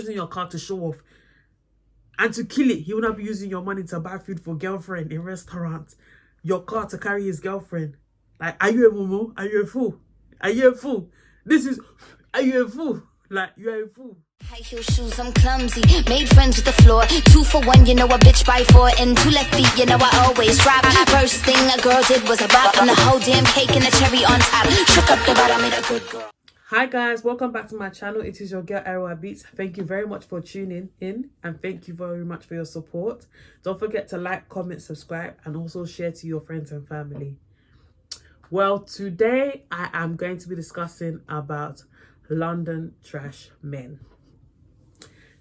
using your car to show off. And to kill it, he will not be using your money to buy food for girlfriend in restaurants. Your car to carry his girlfriend. Like, are you a mumu? Are you a fool? Are you a fool? Are you a fool? Like, you're a fool. High heel shoes, I'm clumsy. Made friends with the floor. 2 for 1, you know a bitch by 4. And 2 left feet, you know I always drop. First thing a girl did was a bop. And the whole damn cake and the cherry on top. Shook up the bottom, made a good girl. Hi guys, welcome back to my channel. It is your girl Arrow Beats. Thank you very much for tuning in and thank you very much for your support. Don't forget to like, comment, subscribe and also share to your friends and family. Well, today I am going to be discussing about London trash men.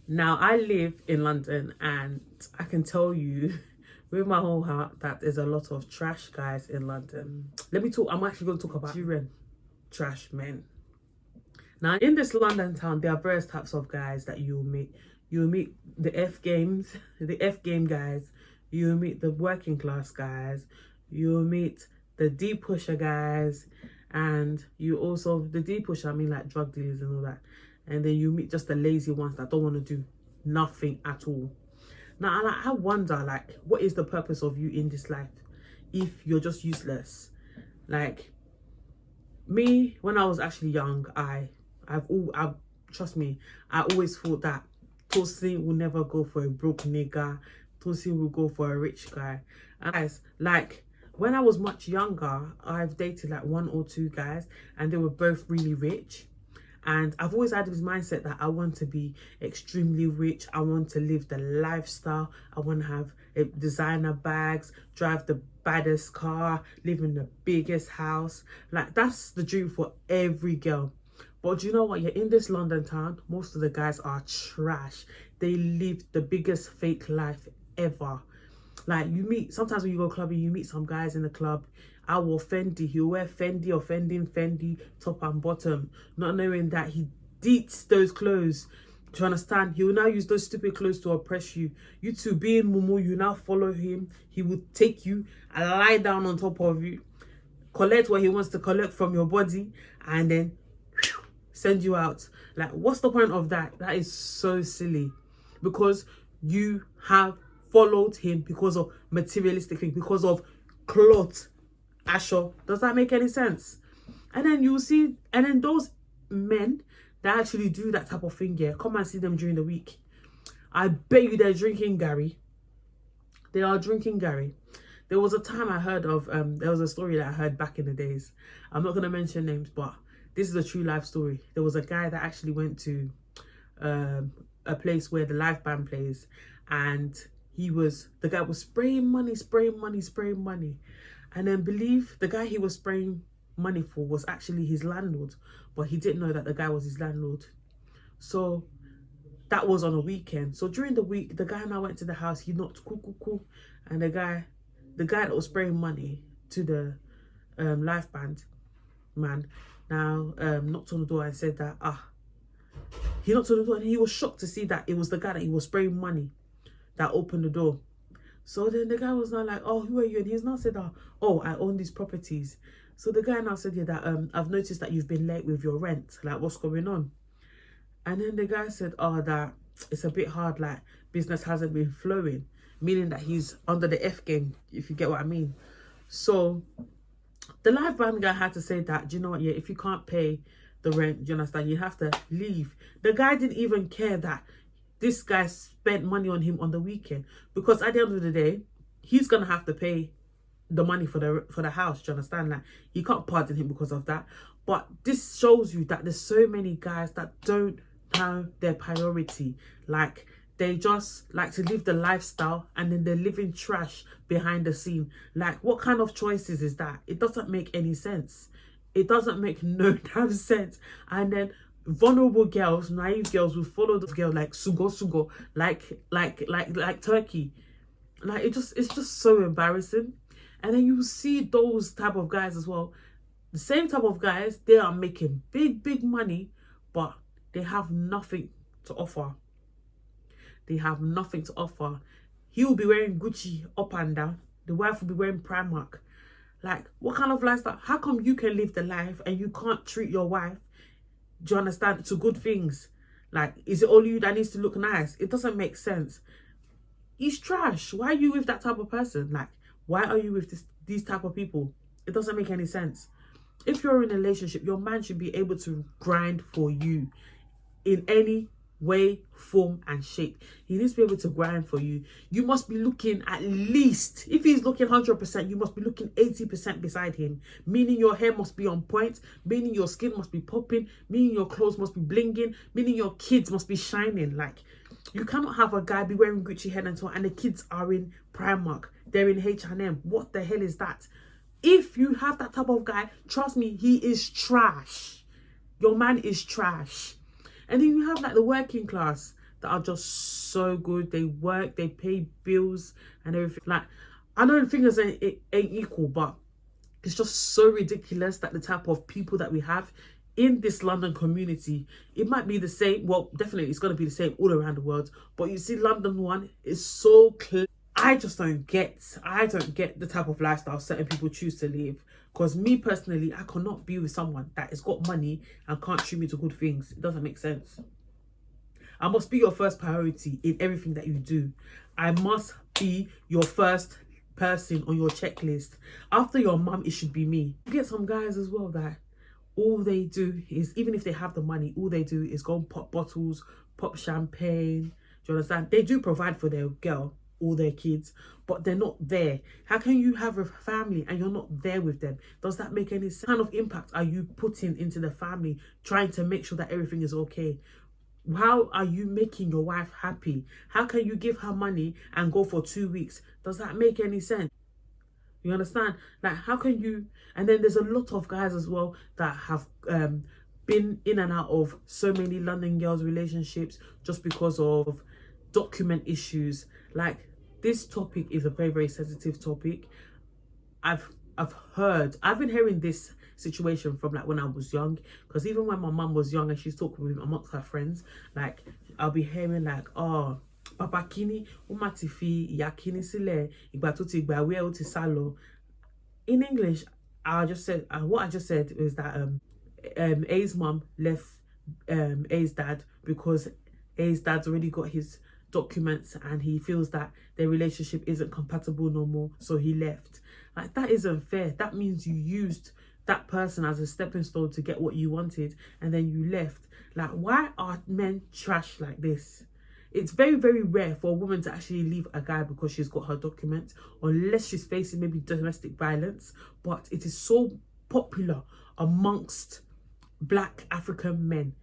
Now, I live in London and I can tell you with my whole heart that there's a lot of trash guys in London. I'm actually going to talk about Nigerian trash men. Now, in this London town, there are various types of guys that you'll meet. You'll meet the F game guys. You'll meet the working class guys. You'll meet the deep pusher guys. And you also, the deep pusher, I mean like drug dealers and all that. And then you meet just the lazy ones that don't want to do nothing at all. Now, I wonder, like, what is the purpose of you in this life if you're just useless? Like, me, when I was actually young, trust me, I always thought that Tosin will never go for a broke nigga. Tosin will go for a rich guy. And guys, like, when I was much younger, I've dated like 1 or 2 guys and they were both really rich. And I've always had this mindset that I want to be extremely rich. I want to live the lifestyle. I want to have designer bags, drive the baddest car, live in the biggest house. Like, that's the dream for every girl. But do you know what? You're in this London town, most of the guys are trash. They live the biggest fake life ever. Like, you meet, sometimes when you go clubbing, you meet some guys in the club. I will Fendi, he'll wear Fendi, offending Fendi, top and bottom, not knowing that he deets those clothes. Do you understand? He will now use those stupid clothes to oppress you. You two being mumu, you now follow him. He will take you and lie down on top of you, collect what he wants to collect from your body, and then send you out. Like, what's the point of that? That is so silly, because you have followed him because of materialistic things, because of cloth. Asho, does that make any sense? And then you see, and then those men that actually do that type of thing, yeah, come and see them during the week. I bet you they're drinking Gary. They are drinking Gary. There was a time I heard of, there was a story that I heard back in the days. I'm not going to mention names, but this is a true life story. There was a guy that actually went to a place where the live band plays, and the guy was spraying money. And then believe the guy he was spraying money for was actually his landlord, but he didn't know that the guy was his landlord. So that was on a weekend. So during the week, the guy now went to the house, he knocked cool. And the guy that was spraying money to the live band man now knocked on the door and said that, he knocked on the door and he was shocked to see that it was the guy that he was spraying money that opened the door. So then the guy was now like, oh, who are you? And he's now said, oh, I own these properties. So the guy now said, yeah, that I've noticed that you've been late with your rent. Like, what's going on? And then the guy said, oh, that it's a bit hard, like business hasn't been flowing, meaning that he's under the F game, if you get what I mean. So the live band guy had to say that, do you know what, yeah, if you can't pay the rent, do you understand, you have to leave. The guy didn't even care that this guy spent money on him on the weekend, because at the end of the day, he's gonna have to pay the money for the house. Do you understand? Like, you can't pardon him because of that. But this shows you that there's so many guys that don't know their priority. Like, they just like to live the lifestyle and then they're living trash behind the scene. Like, what kind of choices is that? It doesn't make any sense. It doesn't make no damn sense. And then vulnerable girls, naive girls will follow this girl like sugo, like turkey. Like, it's just so embarrassing. And then you see those type of guys as well. The same type of guys, they are making big money, but they have nothing to offer. They have nothing to offer. He will be wearing Gucci up and down. The wife will be wearing Primark. Like, what kind of lifestyle? How come you can live the life and you can't treat your wife, do you understand, to good things? Like, is it only you that needs to look nice? It doesn't make sense. He's trash. Why are you with that type of person? Like, why are you with these type of people? It doesn't make any sense. If you're in a relationship, your man should be able to grind for you in any way, form and shape. He needs to be able to grind for you. You must be looking at least, if he's looking 100%, you must be looking 80% beside him. Meaning your hair must be on point, meaning your skin must be popping, meaning your clothes must be blinging, meaning your kids must be shining. Like, you cannot have a guy be wearing Gucci head and toe and the kids are in Primark, they're in H&M. What the hell is that? If you have that type of guy, trust me, he is trash. Your man is trash. And then you have like the working class that are just so good. They work, they pay bills and everything. Like, I know the figures ain't equal, but it's just so ridiculous that the type of people that we have in this London community, it might be the same. Well, definitely it's going to be the same all around the world. But you see, London one is so clear. I don't get the type of lifestyle certain people choose to live. Because me personally, I cannot be with someone that has got money and can't treat me to good things. It doesn't make sense. I must be your first priority in everything that you do. I must be your first person on your checklist. After your mum, it should be me. You get some guys as well that all they do is, even if they have the money, all they do is go and pop bottles, pop champagne. Do you understand? They do provide for their girl or their kids, but they're not there. How can you have a family and you're not there with them? Does that make any sense? What kind of impact are you putting into the family, trying to make sure that everything is okay? How are you making your wife happy? How can you give her money and go for 2 weeks? Does that make any sense? You understand? Like, how can you? And then there's a lot of guys as well that have been in and out of so many London girls' relationships just because of document issues. Like, this topic is a very, very sensitive topic. I've been hearing this situation from like when I was young, because even when my mum was young and she's talking with amongst her friends, like I'll be hearing like, oh, Papa Kini, Umatifi, Yakini Sile, Igbatuti Gbawe Oti Salo. In English, what I just said is that A's mum left A's dad because A's dad's already got his documents and he feels that their relationship isn't compatible no more, so he left. Like, that isn't fair. That means you used that person as a stepping stone to get what you wanted and then you left. Like, why are men trash like this? It's very, very rare for a woman to actually leave a guy because she's got her documents, unless she's facing maybe domestic violence. But it is so popular amongst Black African men.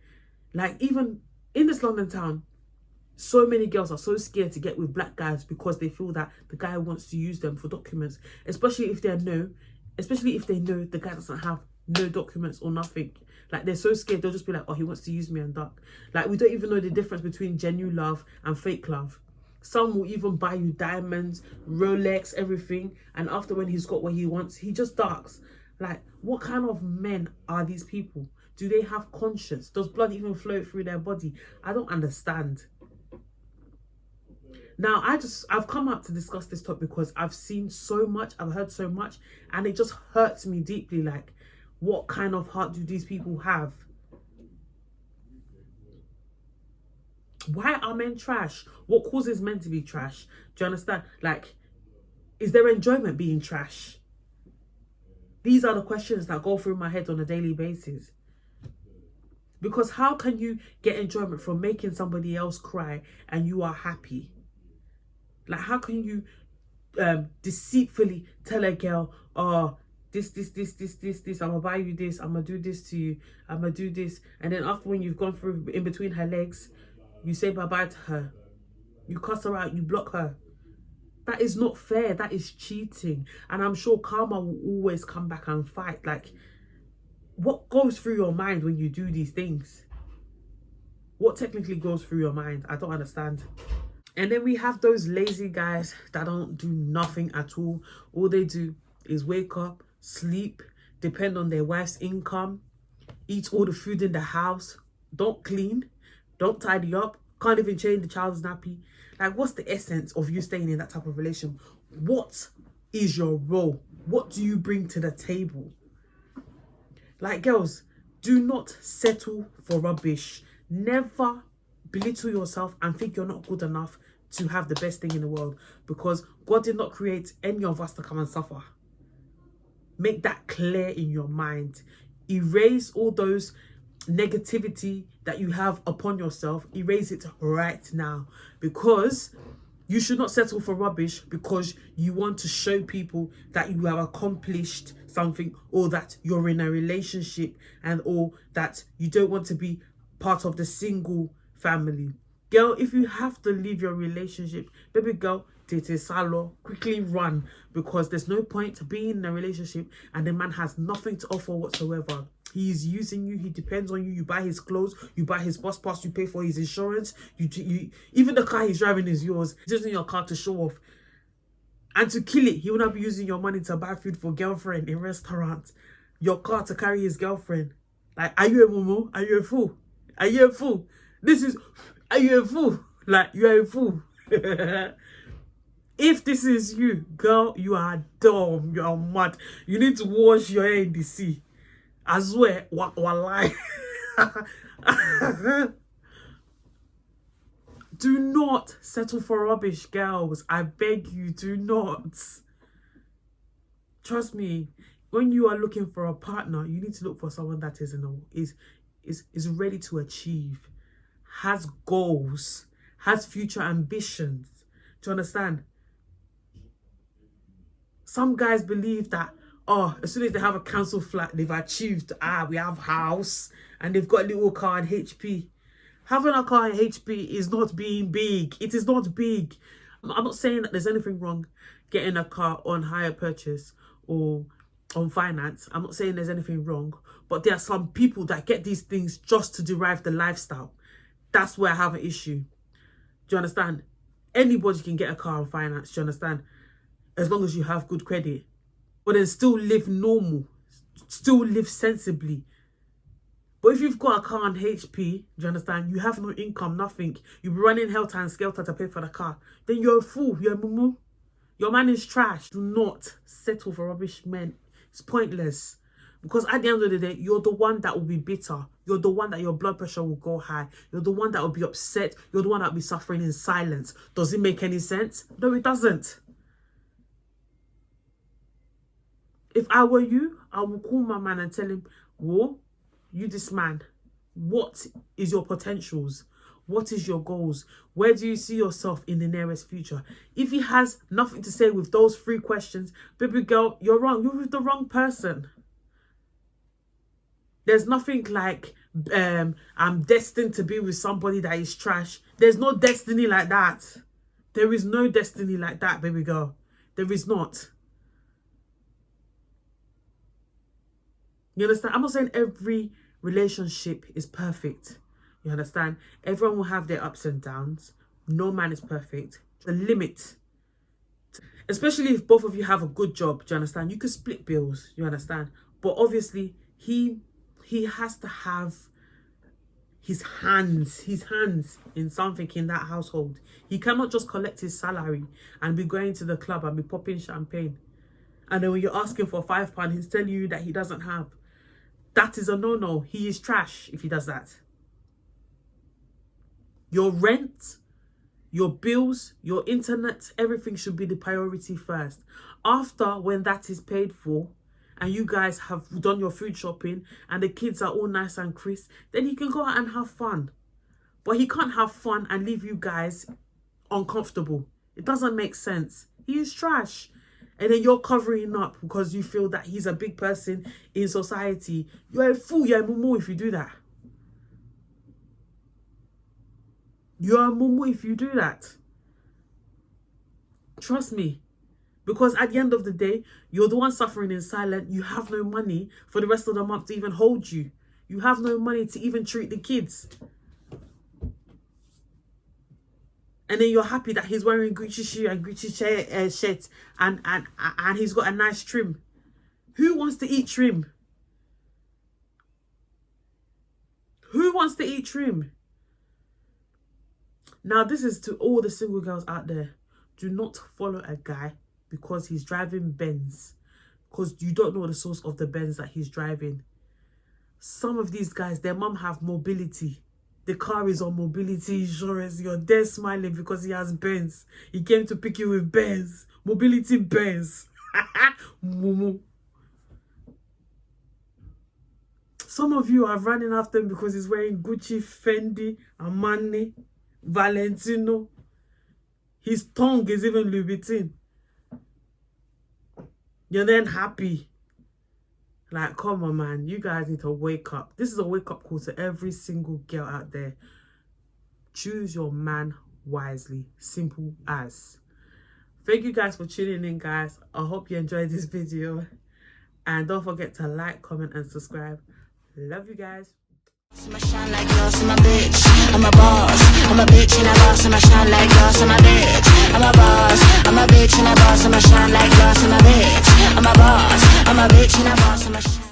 Like, even in this London town, so many girls are so scared to get with Black guys because they feel that the guy wants to use them for documents, especially if they know the guy doesn't have no documents or nothing. Like, they're so scared, they'll just be like, oh, he wants to use me and duck. Like, we don't even know the difference between genuine love and fake love. Some will even buy you diamonds, Rolex, everything, and after, when he's got what he wants, he just ducks. Like, what kind of men are these people? Do they have conscience? Does blood even flow through their body? I don't understand. Now, I've come up to discuss this topic because I've seen so much, I've heard so much, and it just hurts me deeply. Like, what kind of heart do these people have? Why are men trash? What causes men to be trash? Do you understand? Like, is there enjoyment being trash? These are the questions that go through my head on a daily basis. Because how can you get enjoyment from making somebody else cry and you are happy? Like, how can you deceitfully tell a girl, oh, this, I'm gonna buy you this, I'm gonna do this to you, I'm gonna do this. And then after, when you've gone through in between her legs, you say bye-bye to her. You cuss her out, you block her. That is not fair. That is cheating. And I'm sure karma will always come back and fight. Like, what goes through your mind when you do these things? What technically goes through your mind? I don't understand. And then we have those lazy guys that don't do nothing at all. All they do is wake up, sleep, depend on their wife's income, eat all the food in the house, don't clean, don't tidy up, can't even change the child's nappy. Like, what's the essence of you staying in that type of relation? What is your role? What do you bring to the table? Like, girls, do not settle for rubbish. Never, belittle yourself and think you're not good enough to have the best thing in the world, because God did not create any of us to come and suffer. Make that clear in your mind. Erase all those negativity that you have upon yourself. Erase it right now, because you should not settle for rubbish because you want to show people that you have accomplished something, or that you're in a relationship, and or that you don't want to be part of the single family. Girl, if you have to leave your relationship, baby girl, tete salo, quickly run, because there's no point to being in a relationship and the man has nothing to offer whatsoever. He is using you. He depends on you. You buy his clothes, you buy his bus pass, you pay for his insurance. You even the car he's driving is yours. He's using your car to show off. And to kill it, he will not be using your money to buy food for girlfriend in restaurants. Your car to carry his girlfriend. Like, are you a mumu? Are you a fool? Are you a fool? Are you a fool? Like, you are a fool. If this is you, girl, you are dumb. You are mad. You need to wash your hair in the sea. I swear, walai. Do not settle for rubbish, girls. I beg you, do not. Trust me, when you are looking for a partner, you need to look for someone that is ready to achieve, has goals, has future ambitions. Do you understand? Some guys believe that, oh, as soon as they have a council flat, they've achieved, we have house, and they've got a little car and HP. Having a car in HP is not being big. It is not big. I'm not saying that there's anything wrong getting a car on hire purchase or on finance. I'm not saying there's anything wrong. But there are some people that get these things just to derive the lifestyle. That's where I have an issue. Do you understand? Anybody can get a car on finance, do you understand? As long as you have good credit. But then still live normal. Still live sensibly. But if you've got a car on HP, do you understand? You have no income, nothing. You'll be running helter and skelter to pay for the car. Then you're a fool. You're a mumu. Your man is trash. Do not settle for rubbish men. It's pointless. Because at the end of the day, you're the one that will be bitter. You're the one that your blood pressure will go high. You're the one that will be upset. You're the one that will be suffering in silence. Does it make any sense? No, it doesn't. If I were you, I would call my man and tell him, whoa, you this man, what is your potentials? What is your goals? Where do you see yourself in the nearest future? If he has nothing to say with those 3 questions, baby girl, you're wrong. You're with the wrong person. There's nothing like, I'm destined to be with somebody that is trash. There's no destiny like that. There is no destiny like that, baby girl. There is not. You understand? I'm not saying every relationship is perfect. You understand? Everyone will have their ups and downs. No man is perfect. The limit. Especially if both of you have a good job, do you understand? You could split bills, you understand? But obviously, he has to have his hands in something in that household. He cannot just collect his salary and be going to the club and be popping champagne. And then when you're asking for £5, he's telling you that he doesn't have. That is a no-no. He is trash if he does that. Your rent, your bills, your internet, everything should be the priority first. After, when that is paid for, and you guys have done your food shopping, and the kids are all nice and crisp, then he can go out and have fun. But he can't have fun and leave you guys uncomfortable. It doesn't make sense. He is trash. And then you're covering up because you feel that he's a big person in society. You're a fool, you're a mumu if you do that. You're a mumu if you do that. Trust me. Because at the end of the day, you're the one suffering in silence. You have no money for the rest of the month to even hold you. You have no money to even treat the kids. And then you're happy that he's wearing Gucci shoe and Gucci shirt and he's got a nice trim. Who wants to eat trim? Who wants to eat trim? Now, this is to all the single girls out there. Do not follow a guy because he's driving Benz. Because you don't know the source of the Benz that he's driving. Some of these guys, their mum have mobility. the car is on mobility insurance. You're there smiling because he has Benz. He came to pick you with Benz. Mobility Benz. Mumu. Some of you are running after him because he's wearing Gucci, Fendi, Armani, Valentino. His tongue is even Louis Vuitton. You're then happy. Like, come on, man. You guys need to wake up. This is a wake-up call to every single girl out there. Choose your man wisely. Simple as. Thank you guys for tuning in, guys. I hope you enjoyed this video. And don't forget to like, comment, and subscribe. Love you guys. I'ma shine like glass, I'm a bitch. I'm a boss. I'm a bitch and a boss. I'ma shine like glass, I'm a bitch. I'm a boss. I'm a bitch and a boss. I'ma shine like glass, I'm a bitch. I'm a boss. I'm a bitch and a boss. I'ma shine.